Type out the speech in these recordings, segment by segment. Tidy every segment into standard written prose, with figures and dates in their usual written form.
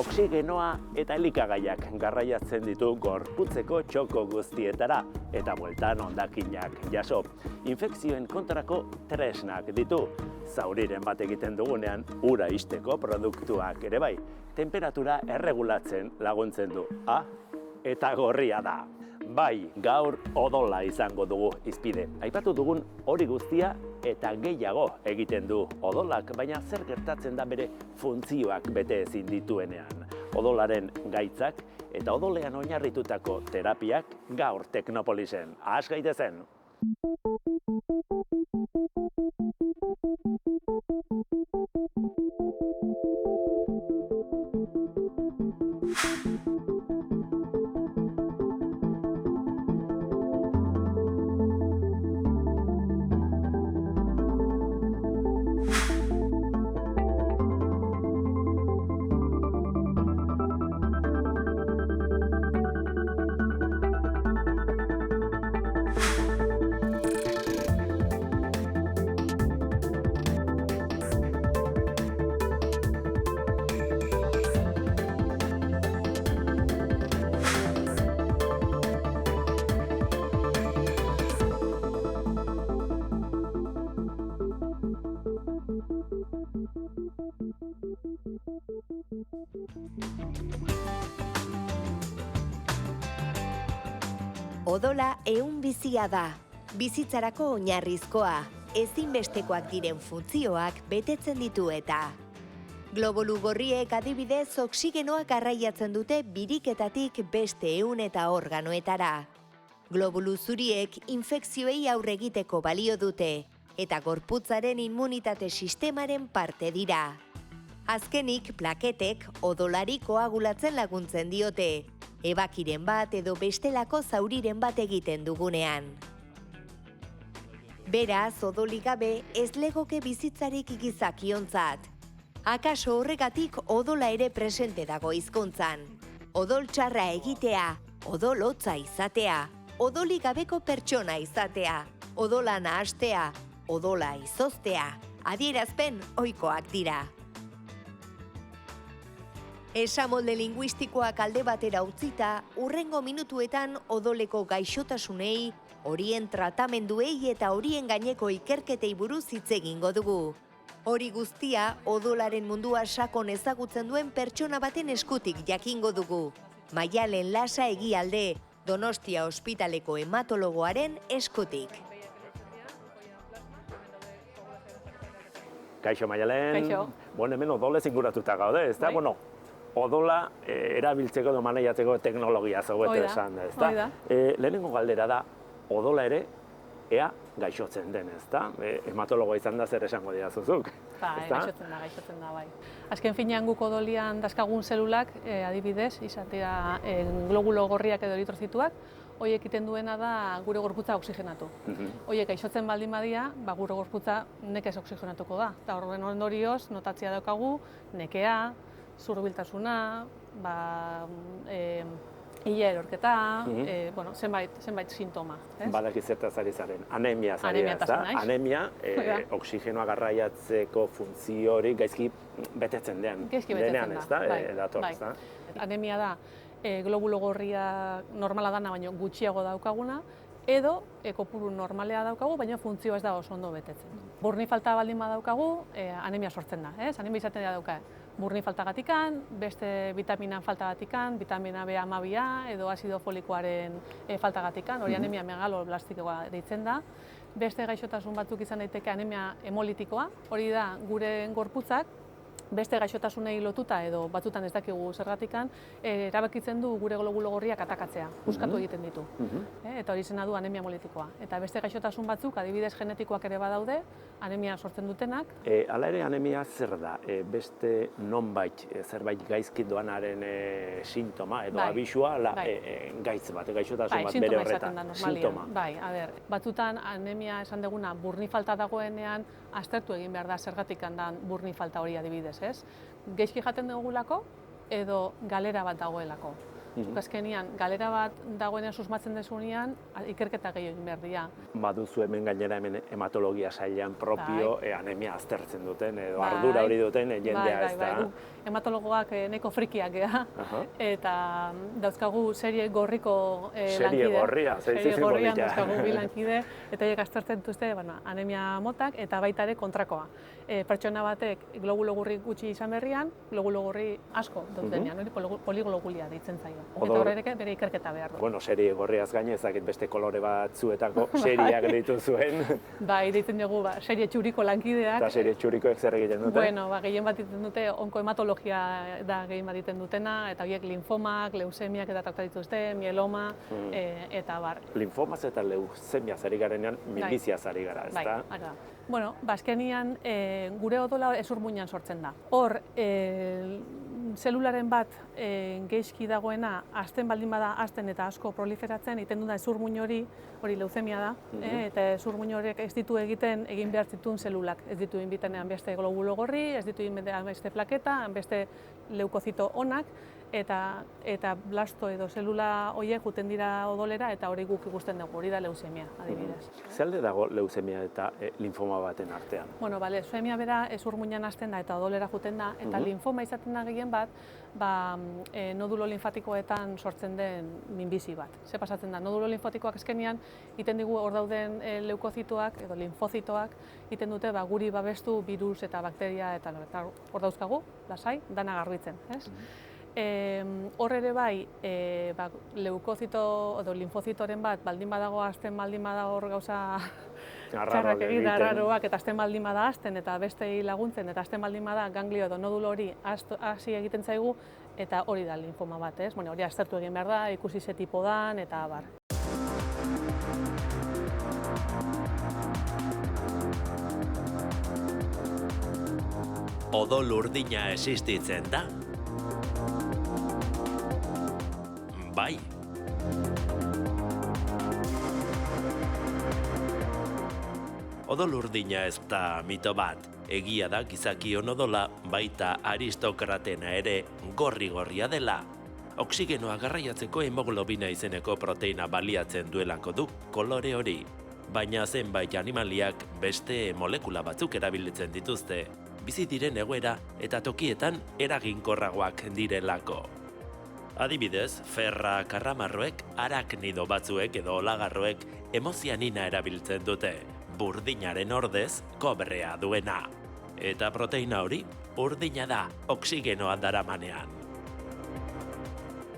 Oxigenoa eta elikagaiak garraiatzen ditu gorputzeko txoko guztietara eta bueltan hondakinak jaso. Infekzioen kontrako tresnak ditu. Zauriren bat egiten dugunean ura ixteko produktuak ere bai. Temperatura erregulatzen laguntzen du. Eta gorria da. Bai, gaur odola izango dugu hizpide. Aipatu dugun hori guztia eta gehiago egiten du odolak, baina zer gertatzen da bere funtzioak bete ezin dituenean. Odolaren gaitzak eta odolean oinarritutako terapiak gaur Teknopolisen. Has gaitezen! Odola ehun bizia da, bizitzarako oinarrizkoa, ezinbestekoak diren funtzioak betetzen ditu eta. Globulu gorriek adibidez oxigenoa garraiatzen dute biriketatik beste ehun eta organoetara. Globulu zuriek infekzioei aurre egiteko balio dute eta gorputzaren immunitate sistemaren parte dira. Azkenik, plaketek odolari koagulatzen laguntzen diote, ebakiren bat edo bestelako zauriren bat egiten dugunean. Beraz, odolik gabe ez legoke bizitzarik gizakiontzat. Akaso horregatik odola ere presente dago hizkuntzan. Odol txarra egitea, odol hotza izatea, odolik gabeko pertsona izatea, odola nahastea, odola izoztea, adierazpen ohikoak dira. Esamolde linguistikoak alde batera utzita, hurrengo minutuetan odoleko gaixotasunei, horien tratamenduei eta horien gaineko ikerketei buruz hitz egingo dugu. Hori guztia, odolaren mundua sakon ezagutzen duen pertsona baten eskutik jakingo dugu. Maialen Lasa Egialde, Donostia Ospitaleko hematologoaren eskutik. Kaixo Maialen. Kaixo. Hemen odolez inguratuta gaude, ezta? Odola erabiltzeko edo maneiatzeko teknologia hobeto esan da, ezta? Lehenengo galdera da, odola ere ea gaixotzen den, ezta? Hematologoa izan da zer esango didazuzuk. Gaixotzen da, bai. Azken finean guk odolian dauzkagun zelulak, adibidez, izatera globulo gorriak edo eritrozituak, horiek egiten duena da gure gorputza oxigenatu. Horiek gaixotzen baldin badia, gure gorputza nekez oxigenatuko da. Eta horren ondorioz, notatzea daukagu, nekea, zurbiltasuna, ile erorketa, zenbait sintoma. Badaki zertaz ari zaren, anemia zari da, ezta? Anemia, oxigenoa garraiatzeko funtzio hori gaizki betetzen denean, ezta? Anemia da, globulo gorria normala dana, baina gutxiago daukaguna, edo kopuru normalea daukagu, baina funtzioa ez da oso ondo betetzen. Burni falta baldin badaukagu, anemia sortzen da, anemia izaten dauka. Burni faltagatikan, beste vitamina faltagatikan, vitamina B12 edo azido folikoaren faltagatikan, hori anemia megaloblastikoa deitzen da. Beste gaixotasun batzuk izan daiteke anemia hemolitikoa, hori da gure gorputzak beste gaixotasunei lotuta edo batzutan ez dakigu zergatikan, erabakitzen du gure globulo gorriak atakatzea, puskatu egiten ditu. Eta hori izena du anemia hemolitikoa. Eta beste gaixotasun batzuk, adibidez genetikoak ere badaude, anemia sortzen dutenak. Hala ere anemia zer da? Beste nonbait zerbait gaizki doanaren sintoma edo abisua gaitz bat, gaixotasun bat bere horretan, sintoma. Bai, batzutan anemia esan duguna burni falta dagoenean aztertu egin behar da zergatik handan burni falta hori adibidez, ez? Gaizki jaten dugulako edo galera bat dagoelako. Zuk azkenian, galera bat dagoenean susmatzen desunean, ikerketa gehiago egin behar dira. Baduzu hemen gainera hemen hematologia sailean propio anemia aztertzen duten edo ardura hori duten jendea ez da. Hematologoak nahiko frikiak geha, eta dauzkagu serie gorriko lankide. Serie gorria, serie gorrian dauzkagu bi lankide, eta horiek aztertzen dituzte anemia motak eta baita ere kontrakoa. Pertsona batek globulo gorri gutxi izan berrian, globulo gorri asko dutenean, poliglobulia deitzen zaio. Eta horrek bere ikerketa behar du. Bueno, serie gorriaz gaine ezakit beste kolore batzuetako serieak deitu zuen. Bai, deitzen dugu serie txuriko lankideak. Eta serie txurikoek zer egiten dute? Bueno, gehien bat egiten dute, onkohematologia da gehien bat egiten dutena, eta horiek linfomak, leusemiak eta trata dituzte, mieloma, eta bar. Linfomaz eta leusemiaz ari garenean, minbiziaz ari gara, ez da? Bai, bueno, azkenian gure odola hezur-muinean sortzen da. Hor, zelularen bat geizki dagoena hasten baldin bada hasten eta asko proliferatzen, egiten duen hezur-muin hori leuzemia da, eta hezur-muin horiek ez ditu egin behar zituen zelulak. Ez ditu inbitenean beste globulo gorri, ez ditu inbitenean beste plaketa, beste leukozito onak, eta blasto edo zelula horiek juten dira odolera eta hori guk ikusten dugu, hori da leusemia, adibidez. Zer alde dago leusemia eta linfoma baten artean? Bueno, leusemia bera hezur-muinean hasten da eta odolera juten da, eta linfoma izaten da gehien bat, nodulo linfatikoetan sortzen den minbizi bat. Ze pasatzen da, nodulo linfatikoak azkenean, egiten digu hor dauden leukozitoak edo linfozitoak, egiten dute guri babestu virus eta bakteria eta hor dauzkagu, lasai, dana garbitzen, ez? Hor ere bai, leukozito edo linfozitoren bat baldin badago hasten baldin bada hor gauza txarrak egin, arraroak, eta hasten baldin bada hasten eta bestei laguntzen, eta hasten baldin bada ganglio edo nodulo hori hasi egiten zaigu, eta hori da linfoma bat, ez? Hori aztertu egin behar da, ikusi ze tipo dan, eta bar. Odol urdina existitzen da? Bai. Odol urdina ez da mito bat. Egia da gizakion odola baita aristokratena ere gorri-gorria dela. Oxigenoa garraiatzeko hemoglobina izeneko proteina baliatzen duelako du kolore hori. Baina zenbait animaliak beste molekula batzuk erabiltzen dituzte, bizi diren egoera eta tokietan eraginkorragoak direlako. Adibidez, ferra karramarroek, araknido batzuek edo olagarroek emozianina erabiltzen dute, burdinaren ordez kobrea duena. Eta proteina hori, urdina da, oxigenoa daramanean.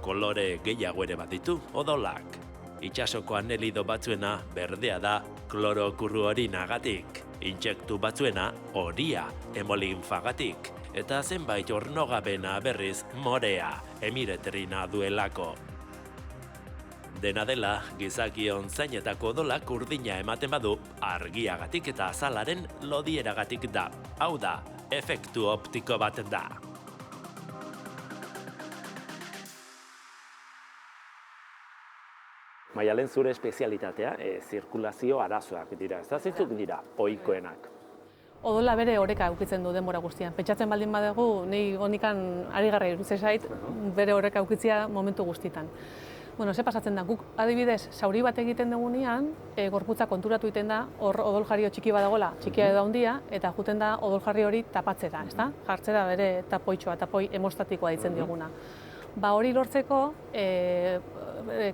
Kolore gehiago ere baditu odolak. Itsasoko anelido batzuena berdea da klorokurruorinagatik, intsektu batzuena horia hemolinfagatik, eta zenbait ornogabena berriz morea, emiretrina duelako. Dena dela, gizakion zainetako odolak urdina ematen badu, argiagatik eta azalaren lodieragatik da. Hau da, efektu optiko bat da. Maialen, zure espezialitatea, zirkulazio arazoak dira, ez da zeintzuk dira ohikoenak? Odola bere oreka ukitzen du denbora guztian. Pentsatzen baldin badegu, nahi honikan ari garra iruditzen zait, bere oreka ukitzia momentu guztitan. Bueno, ze pasatzen da, guk adibidez, zauri bat egiten dugunean, gorputza konturatu egiten da, hor odoljario txiki badagola, txikia edo handia, eta juten da odoljarri hori tapatzera, ezta? Jartzera bere tapoitxoa, tapoi hemostatikoa ditzen dioguna. Hori lortzeko,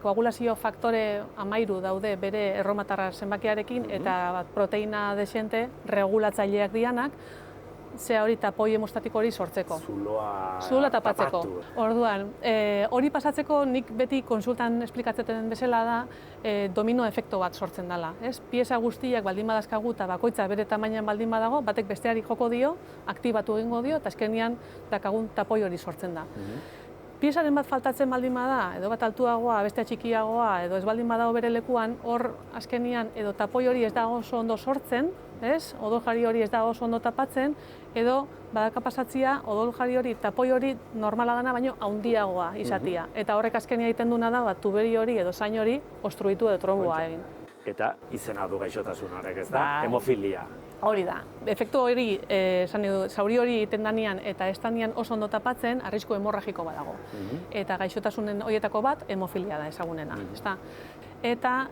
koagulazio faktore 13 daude bere erromatarra zenbakiarekin, eta proteina desiente regulatzaileak dianak, zea hori tapoi hemostatiko hori sortzeko. Zuloa tapatzeko. tapatu. Orduan, hori pasatzeko nik beti konsultan esplikatzeten bezala da domino efektu bat sortzen dela. Pieza guztiak baldin badazkagu eta bakoitza bere tamainan baldin badago, batek besteari joko dio, aktibatu egingo dio, eta azkenean dakagun tapoi hori sortzen da. Piezaren bat faltatzen baldin bada, edo bat altuagoa, bestea txikiagoa, edo ez baldin badago bere lekuan, hor azkenean edo tapoi hori ez dago oso ondo sortzen, odoljari hori ez dago oso ondo tapatzen, edo badaka pasatzia odoljari hori, tapoi hori normala dana, baino handiagoa izatia. Eta horrek azkenean egiten duna da, tuberi hori edo zain hori obstruitu edo tromboa egin. Eta izena du gaixotasun horrek, ez da? Hemofilia. Hori da. Efektu hori, zauri hori egiten danean eta ez danean oso ondo tapatzen, arrisku hemorragiko badago. Eta gaixotasunen horietako bat, hemofilia da ezagunena. Eta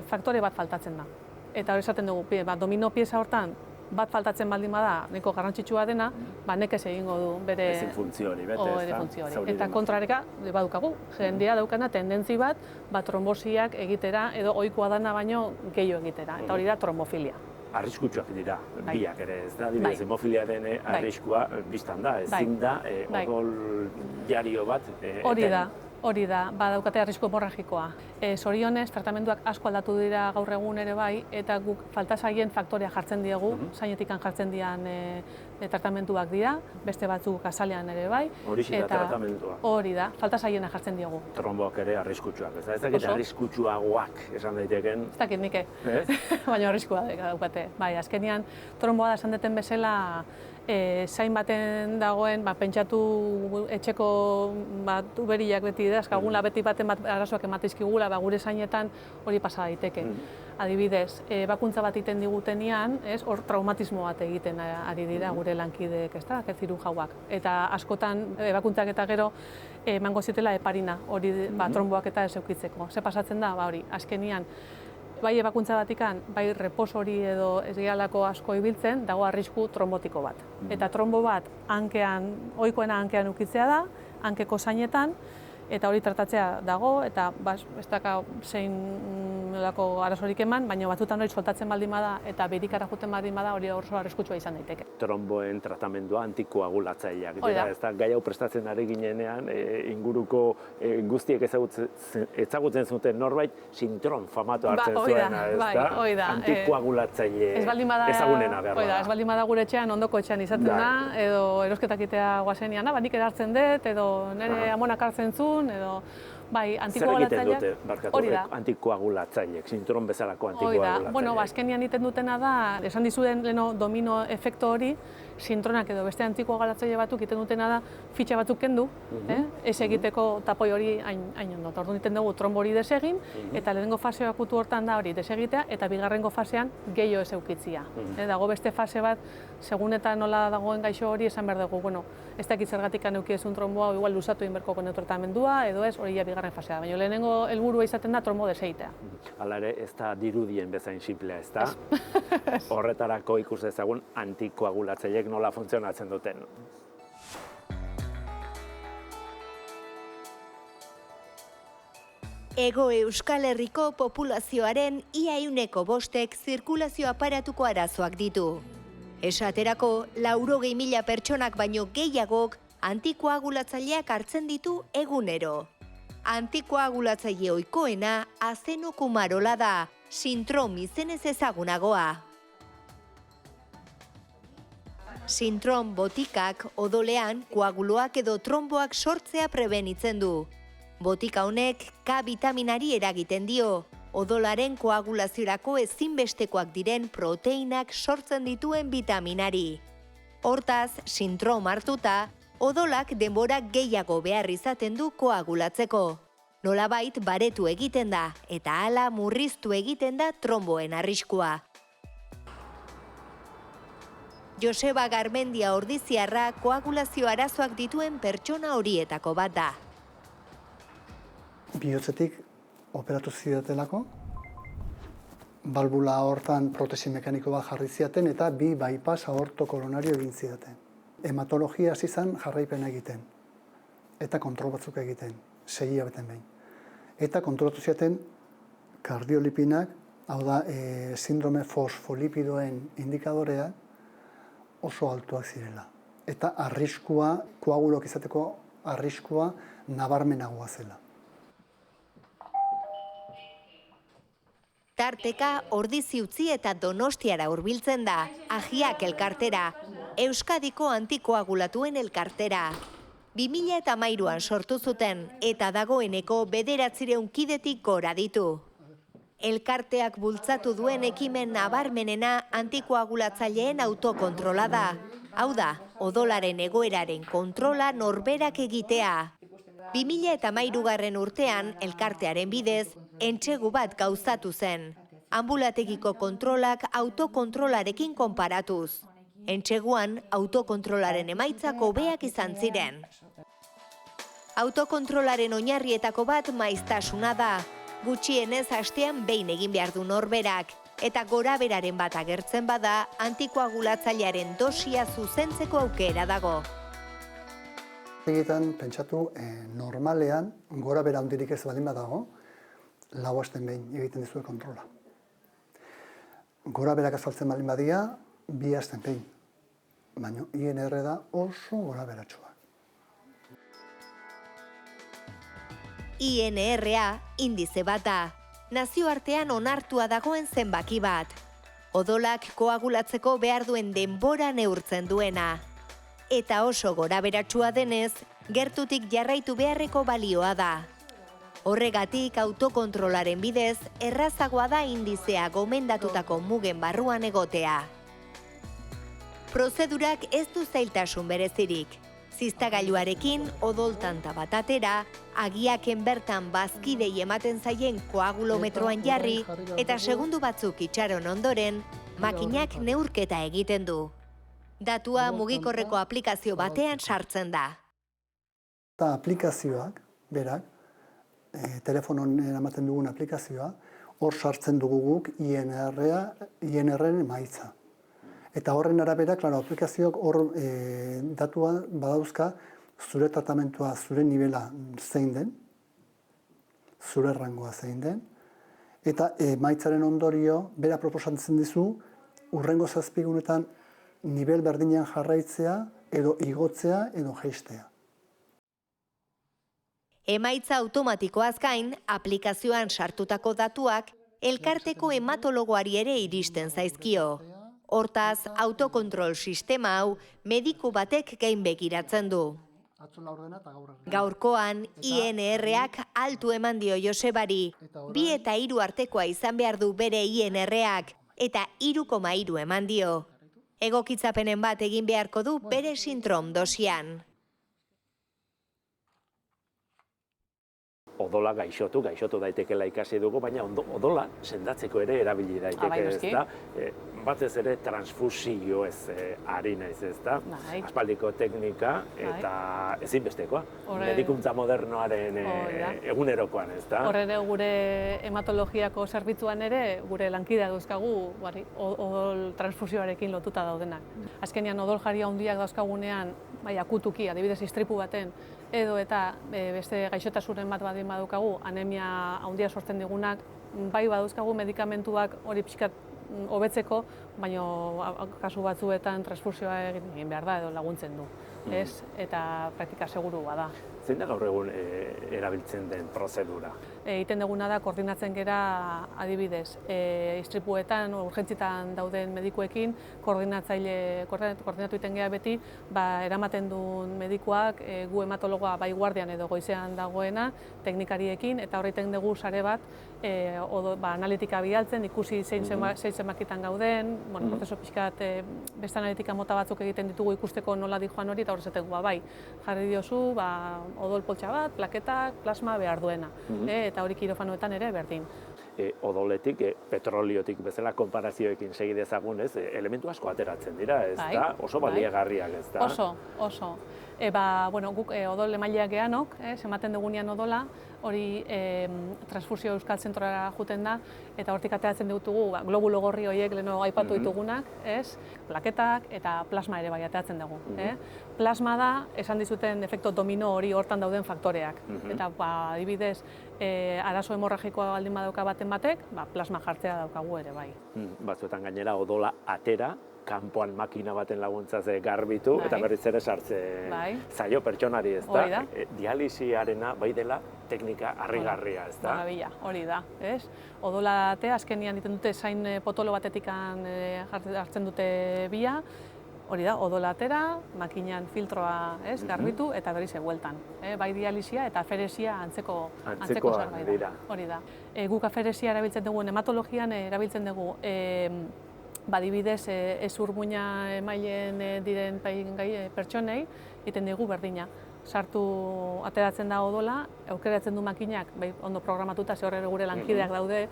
faktore bat faltatzen da. Eta hori esaten dugu, domino pieza hortan, bat faltatzen baldin bada, nahiko garrantzitsua dena, nekez egingo du bere... Ezin funtzio hori, bete, ez da? Eta kontrareka, badukagu, jendea daukana tendentzi bat, trombosiak egitera, edo ohikoa dana baino gehiago egitera. Eta hori da trombofilia. Arriskutsuak dira, biak ere, ez da? Adibidez, hemofiliaren arriskua biztan da, ezin da odol jario bat... Hori da, badaukate arrisku hemorragikoa. Zorionez, tratamenduak asko aldatu dira gaur egun ere bai, eta guk falta zaien faktorea jartzen diegu, zainetikan jartzen dian tratamenduak dira, beste batzuk azalean ere bai. Horixe da tratamendua. Hori da, falta zaien jartzen diegu. Tromboak ere arriskutsuak, ez da? Ez dakit arriskutsuagoak esan daiteken. Ez dakit nike, baina arriskua daukate. Bai, azkenean tromboa da esan deten bezala, zain baten dagoen, pentsatu etxeko uberiak beti dazkagula, beti baten arazoak emateizkigula, gure zainetan hori pasa daiteke. Adibidez, bakuntza bat egiten digutenean, hor traumatismo bat egiten ari dira gure lankideek, ez da, zirujauak. Eta askotan, bakuntzak eta gero, emango zitela heparina, hori tromboak eta ez eukitzeko. Ze pasatzen da, hori, azkenian, bai ebakuntza batikan, bai repos hori edo ez gehalako asko ibiltzen, dago arrisku trombotiko bat. Eta trombo bat, ohikoena hankean ukitzea da, hankeko zainetan, eta hori tratatzea dago, eta ez daka zein arazorik eman, baina batzutan hori soltatzen baldin bada eta berikara joten baldin bada hori oso arriskutsua izan daiteke. Tromboen tratamendua antikoagulatzaileak dira, ez da, gai hau prestatzen ari ginenean, inguruko guztiek ezagutzen zuten norbait, sintrom famatu hartzen zuena, ez da? Antikoagulatzaile ezagunena behar da. Ez baldin bada gure etxean, ondoko etxean izaten da, edo erosketak itea guazenean, nik hartzen dut, edo nire amonak hartzen zuen, edo... Bai, antikoagulatzaileak... Zer egiten dute, antikoagulatzaileak, sintrom bezalako antikoagulatzaileak? Bueno, azkenian egiten dutena da, esan dizuden leno domino efektu hori, sintronak edo beste antikoagulatzaile batzuk egiten dutena da, fitxa batzuk kendu, ez egiteko tapoi hori hain ondo. Orduan egiten dugu trombo hori desegin, eta lehenengo fasea akutu hortan da hori desegitea, eta bigarrengo fasean gehiago ez eukitzia. Dago beste fase bat, segun eta nola dagoen gaixo hori esan behar dugu, bueno, ez dakit zergatik eukiezun tromboa, igual luzatu inberkoko tratamentua, edo ez, hori bigarren fasea. Baina lehenengo helburua izaten da trombo deseitea. Hala ere, ez da dirudien bezain simplea, ez da? Horretarako ikus dezagun antikoagulatzaileek nola funtzionatzen duten. Hego Euskal Herriko populazioaren ia 5% zirkulazio aparatuko arazoak ditu. Esaterako, 80.000 pertsonak baino gehiagok antikoagulatzaileak hartzen ditu egunero. Antikoagulatzaile ohikoena azenokumarola da, sintrom izenez ezagunagoa. Sintrom botikak odolean koaguloak edo tromboak sortzea prebenitzen du. Botika honek K bitaminari eragiten dio, odolaren koagulaziorako ezinbestekoak diren proteinak sortzen dituen bitaminari. Hortaz, sintrom hartuta, odolak denbora gehiago behar izaten du koagulatzeko. Nolabait baretu egiten da, eta hala murriztu egiten da tromboen arriskua. Joseba Garmendia Ordiziarra koagulazio arazoak dituen pertsona horietako bat da. Bihotzetik operatu zidatelako, balbula hortan protesi mekaniko bat jarri zidaten eta 2 bypass aorto koronario egin zidaten. Hematologia hasi zen jarraipena egiten eta kontrol batzuk egiten, 6 hilabeten behin. Eta kontrolatu zidaten kardiolipinak, hau da, sindrome fosfolipidoen indikadorea, oso altuak zirela. Eta arriskua, koagulok izateko arriskua nabarmenagoa zela. Tarteka Ordizi utzi eta Donostiara hurbiltzen da, Agiak elkartera, Euskadiko antikoagulatuen elkartera. 2013an sortu zuten eta dagoeneko 900 kidetik gora ditu. Elkarteak bultzatu duen ekimen nabarmenena antikoagulatzaileen autokontrola da. Hau da, odolaren egoeraren kontrola norberak egitea. 2013 urtean, elkartearen bidez, entsegu bat gauzatu zen. Ambulategiko kontrolak autokontrolarekin konparatuz. Entseguan, autokontrolaren emaitzak hobeak izan ziren. Autokontrolaren oinarrietako bat maiztasuna da. Gutxienez astean behin egin behar du norberak, eta goraberaren bat agertzen bada, antikoagulatzailearen dosia zuzentzeko aukera dago. Egiten pentsatu normalean, gorabera handirik ez baldin badago, 4 aste behin egiten dizue kontrola. Goraberak azaltzen baldin badia, 2 aste behin. Baina INR da oso goraberatsua. INR-a indize bat da. Nazioartean onartua dagoen zenbaki bat. Odolak koagulatzeko behar duen denbora neurtzen duena. Eta oso goraberatsua denez, gertutik jarraitu beharreko balioa da. Horregatik autokontrolaren bidez, errazagoa da indizea gomendatutako mugen barruan egotea. Prozedurak ez du zailtasun berezirik. Ziztagailuarekin odoltanta bat atera, agiaken bertan bazkidei ematen zaien koagulometroan jarri eta segundu batzuk itxaron ondoren, makinak neurketa egiten du. Datua mugikorreko aplikazio batean sartzen da. Eta aplikazioak, berak, telefonon eramaten dugun aplikazioa, hor sartzen dugu guk INR-en emaitza. Eta horren arabera, klaro, aplikazioak hor datua badauzka zure tratamentua, zure nivela zein den, zure rangoa zein den, eta emaitzaren ondorio, bera proposatzen dizu, hurrengo 7 egunetan nivel berdinean jarraitzea, edo igotzea, edo jaistea. Emaitza automatikoaz gain, aplikazioan sartutako datuak, elkarteko hematologoari ere iristen zaizkio. Hortaz, autokontrol sistema hau mediku batek gain begiratzen du. Gaurkoan, INR-ak altu eman dio Josebari, 2 eta 3 artekoa izan behar du bere INR-ak, eta 3,3 eman dio. Egokitzapenen bat egin beharko du bere sindrom dosian. Odola gaixotu daitekela ikasi dugu, baina odola sendatzeko ere erabili daiteke, ezta? Batez ere transfusioez ari naiz, ezta? Aspaldiko teknika eta ezinbestekoa. Medikuntza modernoaren egunerokoan, ezta? Horre gure hematologiako zerbitzuan ere, gure lankidea dauzkagu odol transfusioarekin lotuta daudenak. Azkenean odol jaria handiak dauzkagunean, bai akutuki, adibidez istripu baten, edo eta beste gaixotasunen bat badin badukagu, anemia handia sortzen digunak, bai badauzkagu medikamentuak hori pixkat hobetzeko, baina kasu batzuetan transfusioa egin behar da edo laguntzen du. Ez? Eta praktika segurua da. Zein da gaur egun erabiltzen den prozedura? Egiten duguna da koordinatzen gera adibidez. Istripuetan, urgentzitan dauden medikuekin, koordinatu egiten gera beti, eramaten duen medikuak, gu hematologoa bai guardian edo goizean dagoena, teknikariekin, eta horreiten dugu sare bat, analitika bidaltzen, ikusi zein zenbakitan gauden, prozeso pixkat beste analitika mota batzuk egiten ditugu ikusteko nola dijoan hori, eta horrezaten bai, jarri diozu, odol poltsa bat, plaketak, plasma behar duena, eta hori kirofanoetan ere berdin. Odoletik, petroliotik bezala konparazioekin segi dezagun, elementu asko ateratzen dira, ez da? Oso baliagarriak, ez da? Oso. Guk odol emaileak geanok, ematen dugunean odola, hori transfusio euskal zentrora juten da, eta hortik ateratzen ditugu globulo gorri horiek lehenago aipatu ditugunak, plaketak eta plasma ere bai ateratzen dugu. Plasma da, esan dizuten efekto domino hori hortan dauden faktoreak. Eta adibidez, arazo hemorragikoa baldin badauka baten batek, plasma jartzea daukagu ere bai. Batzuetan gainera odola atera, kanpoan makina baten laguntzaz garbitu, eta berriz ere sartzen zaio pertsonari, ez da? Hori da. Dialisiarena bai dela teknika harrigarria, ez da? Maravilla, hori da, ez? Odola atea, azkenian egiten dute zain potolo batetik hartzen dute bia, hori da, odola atera, makinan filtroa garbitu eta berriz bueltan. Bai dialisia eta aferesia antzeko zerbait da. Hori da. Guk aferesia erabiltzen dugu, hematologian erabiltzen dugu, badibidez ezurmuina emailen diren pertsonei, egiten dugu berdina. Sartu ateratzen da odola, aukeratzen du makinak, ondo programatuta, ze horre gure lankideak daude,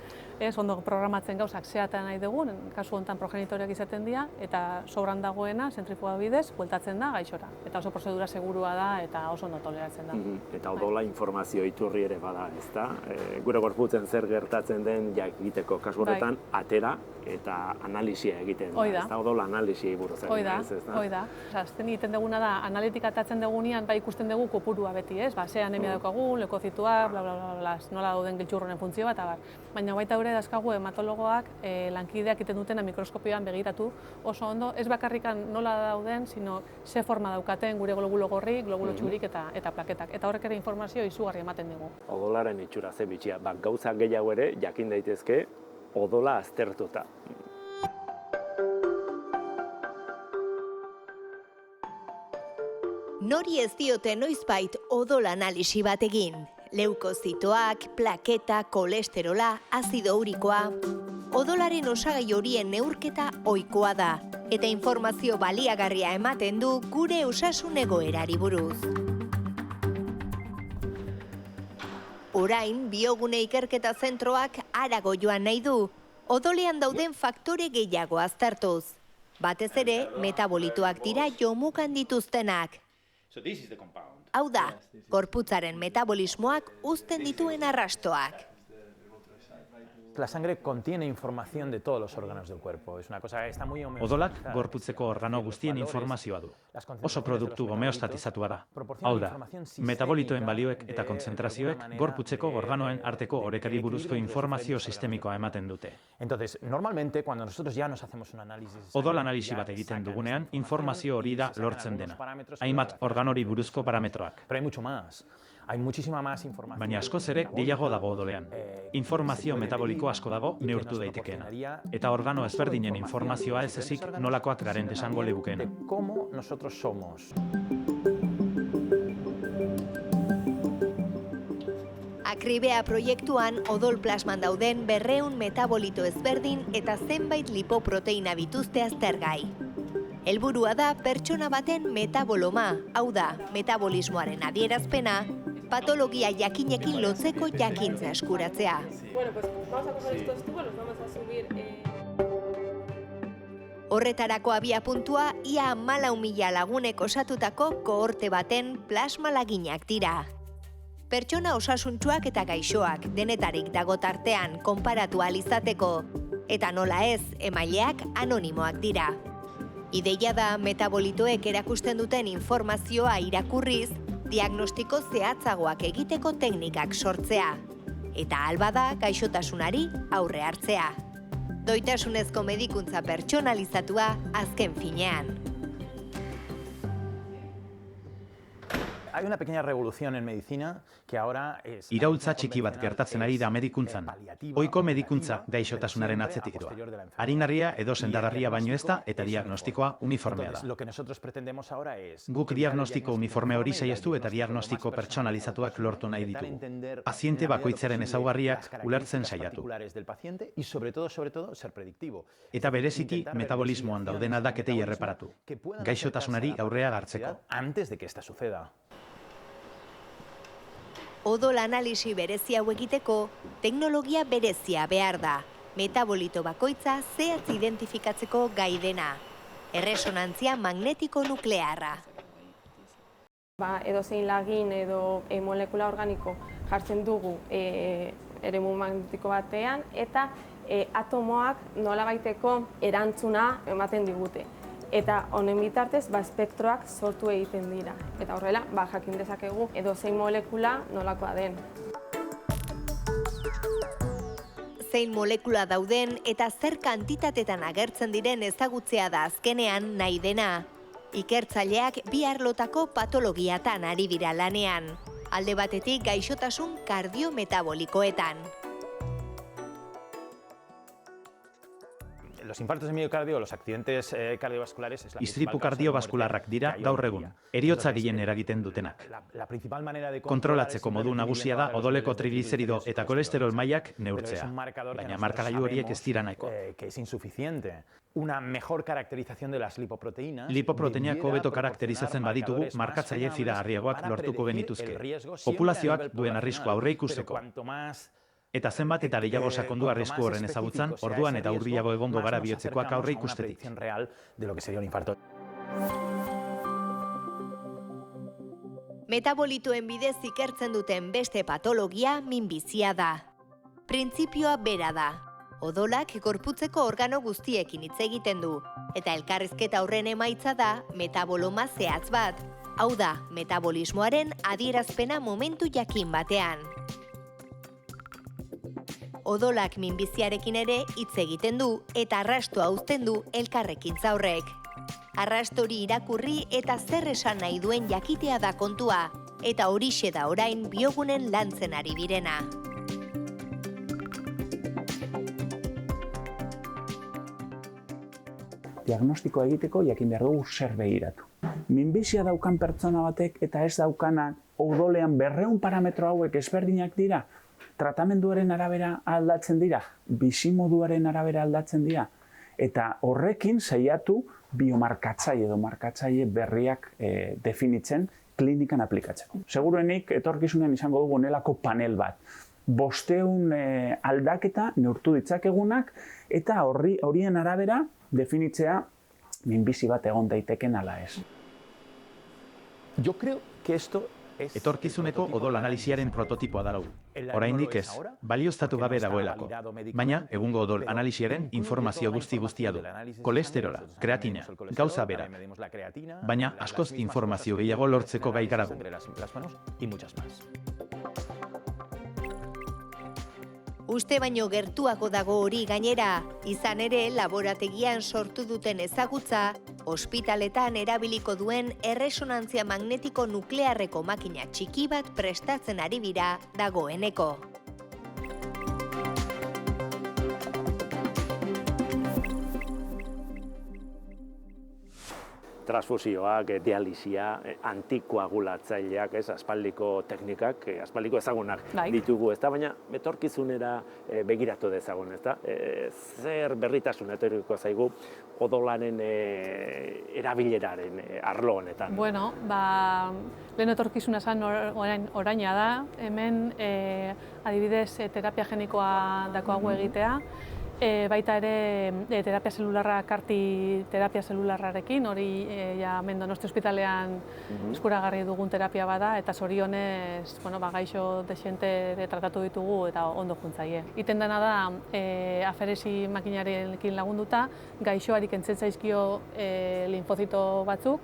ondo programatzen gauzak zeatan nahi dugu, kasu honetan progenitoreak izaten dira, eta sobran dagoena, zentrifuga bidez, bueltatzen da gaixora. Eta oso prozedura segurua da eta oso ondo toleratzen da. Eta odola informazio iturri ere bada, ez da? Gure gorputzen zer gertatzen den jakiteko, kasu horretan, atera eta analisia egiten da, ez da? Odola analisiei buruz egin da, ez da? Hoi da. Azten egiten duguna da, analitika atatzen dugunean, ikusten dugu kopurua beti, ez? Ze anemia daukagu, leukozituak, bla, bla, bla, bla, nola dauden giltxurronen funtzio bat, abar. Baina baita ere dazkagu hematologoak lankideak egiten dutena mikroskopioan begiratu oso ondo, ez bakarrikan nola dauden, sino ze forma daukaten gure globulo gorri, globulo txurik eta plaketak. Eta horrek ere informazio izugarri ematen digu. Odolaren itxura ze bitxia, gauza gehiago ere jakin daitezke odola aztertuta. Nori ez diote noizbait odol analisi bat egin. Leukozitoak, plaketa, kolesterola, azido urikoa. Odolaren osagai horien neurketa ohikoa da, eta informazio baliagarria ematen du gure osasun egoerari buruz. Orain, Biogune Ikerketa Zentroak harago joan nahi du, odolean dauden faktore gehiago aztertuz. Batez ere, metabolitoak dira jomukan dituztenak. Hau da, gorputzaren metabolismoak uzten dituen arrastoak. La sangre contiene información de todos los órganos del cuerpo. Es una cosa que está muy Odolak gorputzeko organo guztien informazioa du. Oso produktu homeostatizatua da. Hau da, metabolitoen balioek eta kontzentrazioek gorputzeko organoen arteko orekari buruzko informazio sistemikoa ematen dute. Entonces, normalmente cuando nosotros ya nos hacemos un análisis Odol analisi bat egiten dugunean, informazio hori da lortzen dena. Hainbat organori buruzko parametroak. Pero hay mucho más. Hay muchísima más información. Baina askoz ere gehiago dago odolean. Informazio metaboliko asko dago neurtu daitekeena. Eta organo ezberdinen informazioa ez ezik nolakoak garen esango legukeena. Cómo nosotros somos. Akribea proiektuan odol plasman dauden 200 metabolito ezberdin eta zenbait lipoproteina bituzte aztergai. Helburua da pertsona baten metaboloma, hau da, metabolismoaren adierazpena, patologia jakinekin lotzeko jakintza eskuratzea. Horretarako abiapuntua ia 14.000 lagunek osatutako kohorte baten plasma laginak dira. Pertsona osasuntsuak eta gaixoak denetarik dago tartean konparatu ahal izateko, eta nola ez, emaileak anonimoak dira. Ideia da metabolitoek erakusten duten informazioa irakurriz, diagnostiko zehatzagoak egiteko teknikak sortzea. Eta albada gaixotasunari aurre hartzea. Doitasunezko medikuntza pertsonalizatua azken finean. Hay una pequeña revolución en medicina que ahora es... Iraultza txiki bat gertatzen ari da medikuntzan. Ohiko medikuntza gaixotasunaren atzetik doa. Aringarria edo sendagarria baino ez da eta diagnostikoa uniformea da. Lo que nosotros pretendemos ahora es... Guk diagnostiko uniforme hori saihestu eta diagnostiko pertsonalizatuak lortu nahi ditugu. Paziente bakoitzaren ezaugarriak ulertzen saiatu. Y sobre todo, ser predictivo. Eta bereziki metabolismoan dauden aldaketei erreparatu. Gaixotasunari aurrea hartzeko. Antes de que esta suceda. Odol analisi berezi hau egiteko, teknologia berezia behar da. Metabolito bakoitza zehatz identifikatzeko gai dena. Erresonantzia magnetiko nuklearra. Edozein lagin edo molekula organiko jartzen dugu eremu magnetiko batean eta atomoak nolabaiteko erantzuna ematen digute. Eta honen bitartez, espektroak sortu egiten dira. Eta horrela, jakin dezakegu edozein molekula nolakoa den. zein molekula dauden eta zer kantitatetan agertzen diren ezagutzea da azkenean nahi dena. Ikertzaileak bi arlotako patologiatan ari dira lanean. Alde batetik gaixotasun kardiometabolikoetan. Los infartos de miocardio, los accidentes cardiovasculares... Istripu kardiobaskularrak dira gaur egun, heriotza gehien eragiten dutenak. Kontrolatzeko modu nagusia da odoleko triglicerido eta kolesterol mailak neurtzea, baina markagailu horiek ez dira nahiko. Una mejor caracterización de las lipoproteínas. Lipoproteinak hobeto karakterizatzen baditugu, markatzaile fidagarriagoak lortuko genituzke. Populazioak duen arrisku aurreikusteko. Eta zenbat eta gehiago sakondu arrisku horren ezagutzan, orduan eta hurbilago egongo gara bihotzekoak aurreikustetik. Metabolitoen bidez ikertzen duten beste patologia minbizia da. Printzipioa bera da. Odolak gorputzeko organo guztiekin hitz egiten du, eta elkarrizketa horren emaitza da metaboloma zehatz bat. Hau da, metabolismoaren adierazpena momentu jakin batean. Odolak minbiziarekin ere hitz egiten du eta arrastua uzten du elkarrekintza horrek. Arrastori irakurri eta zer esan nahi duen jakitea da kontua, eta horixe da orain biogunen lantzen ari direna. Diagnostikoa egiteko jakin behar dugu zer begiratu. Minbizia daukan pertsona batek eta ez daukanak odolean 200 parametro hauek ezberdinak dira, tratamenduaren arabera aldatzen dira, bizimoduaren arabera aldatzen dira, eta horrekin saiatu biomarkatzaile edo markatzaile berriak definitzen klinikan aplikatzeko. Seguruenik etorkizunean izango dugu honelako panel bat. 500 aldaketa neurtu ditzakegunak eta horien arabera definitzea minbizi bat egon daiteken ala ez. Yo creo que esto Etorkizuneko odol analisiaren prototipoa da hau. Oraindik ez, balioztatu gabe dagoelako. Baina, egungo odol analisiaren informazio guztia du. Kolesterola, kreatina, gauza bera. Baina, askoz informazio gehiago lortzeko gai gara gu. Uste baino gertuago dago hori gainera, izan ere laborategian sortu duten ezagutza, ospitaletan erabiliko duen erresonantzia magnetiko nuklearreko makina txiki bat prestatzen ari dira dagoeneko. Transfusioak, dialisia, antikoagulatzaileak, aspaldiko teknikak, aspaldiko ezagunak ditugu, ezta? Baina etorkizunera begiratu dezagun, ezta? Zer berritasun etorriko zaigu odolaren erabileraren arlo honetan? Bueno, lehen etorkizuna zen oraina da, hemen adibidez terapia genikoa dakoago egitea, baita ere terapia zelularra, karti terapia zelularrarekin, hori hemen Donostia ospitalean eskuragarri dugun terapia bada, eta zorionez gaixo dexente tratatu ditugu eta ondo juntzaie. Iten dena da, aferesi makinarekin lagunduta, gaixoari kentzen zaizkio linfozito batzuk,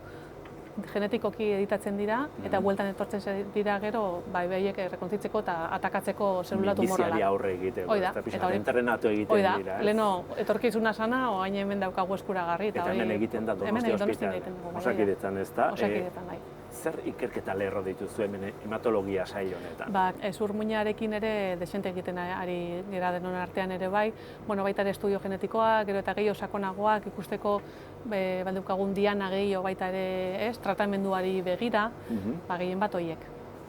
genetikoki editatzen dira, eta bueltan etortzen dira gero, behaiek rekontzitzeko eta atakatzeko zelula tumorala. Minbiziari aurre egiteko, eta entrenatu egiten dira. Leheno, etorkizuna sana, oain hemen daukagu eskuragarri. Eta hemen egiten da Donostia ospitalean. Osakidetzan, ez da? Osakidetzan, bai. Zer ikerketa lerro dituzu hemen hematologia sail honetan? Zurmuinarekin ere desente egiten ari gara denon artean ere bai, baita ere estudio genetikoa, gero eta gehiago sakonagoak ikusteko baldeukagun diana gehiago baita ere tratamenduari begira, gehien bat horiek.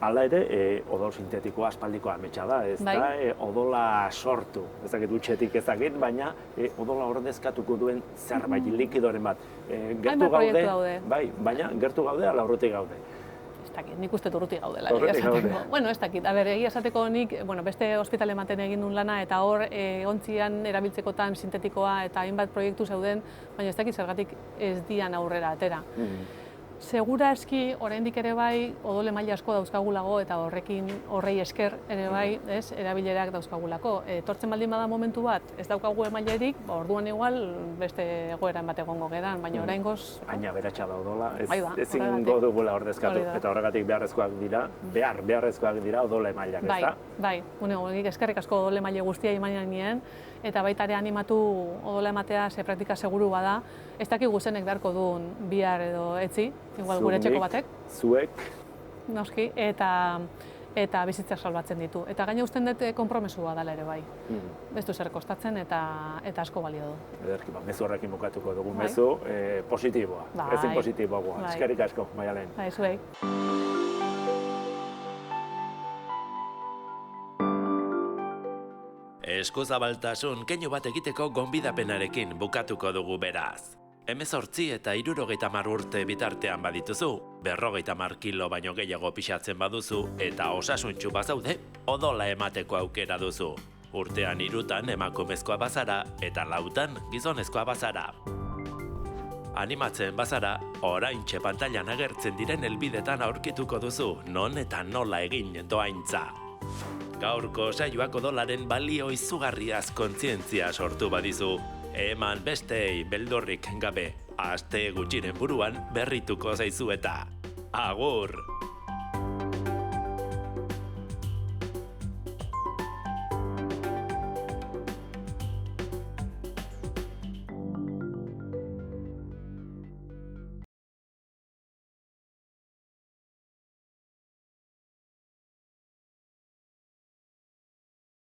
Hala ere, odol sintetikoa aspaldiko ametsa da, ez da, odola sortu, ez dakit utxetik ez dakit, baina odola ordezkatuko duen zerbait likidoren bat. Gertu gaude, bai, baina gertu gaude ala urruti gaude. Ez dakit, nik uste urruti gaudela. Urruti gaude. Bueno, ez dakit, egia esateko nik, beste ospitale ematen egin duen lana, eta hor, ontzian erabiltzekotan sintetikoa eta hainbat proiektu zeuden, baina ez dakit zergatik ez dian aurrera atera. Seguraski oraindik ere bai odole maila asko dauzkagulago eta horrei esker ere bai, erabilerak dauzkagulako. Etortzen baldin bada momentu bat, ez daukagu emailerik, orduan igual beste egoeran bat egongo geran, baina oraingoz Baina beratxa da odola, ezingo dugula ordezkatu, eta horregatik beharrezkoak dira odole mailak, ezta? Bai, eskerrik asko odole maile guztia imanean nien, eta baita ere animatu odola ematea ze praktika seguru bada, ez dakigu zenek beharko duen bihar edo etzi, igual gure etxeko batek. Zuek. Noski, eta bizitzak salbatzen ditu. Eta gaina usten dut konpromesua dela ere bai. Ez du zer kostatzen eta asko balio du. Ederki, mezu horrekin bukatuko dugu, mezu positiboa, ezin positiboagoa. Eskerrik asko, Maialen. Bai, zuei. Eskuzabaltasun keinu bat egiteko gonbidapenarekin bukatuko dugu beraz. 18 eta 70 urte bitartean badituzu, 50 kilo baino gehiago pixatzen baduzu eta osasuntsu bazaude, odola emateko aukera duzu. Urtean 3 emakumezkoa bazara eta 4 gizonezkoa bazara. Animatzen bazara, oraintxe pantailan agertzen diren helbidetan aurkituko duzu, non eta nola egin doaintza. Gaurko saioak odolaren balio izugarriaz kontzientzia sortu badizu, eman bestei beldurrik gabe, aste gutxiren buruan berrituko zaizu eta. Agur!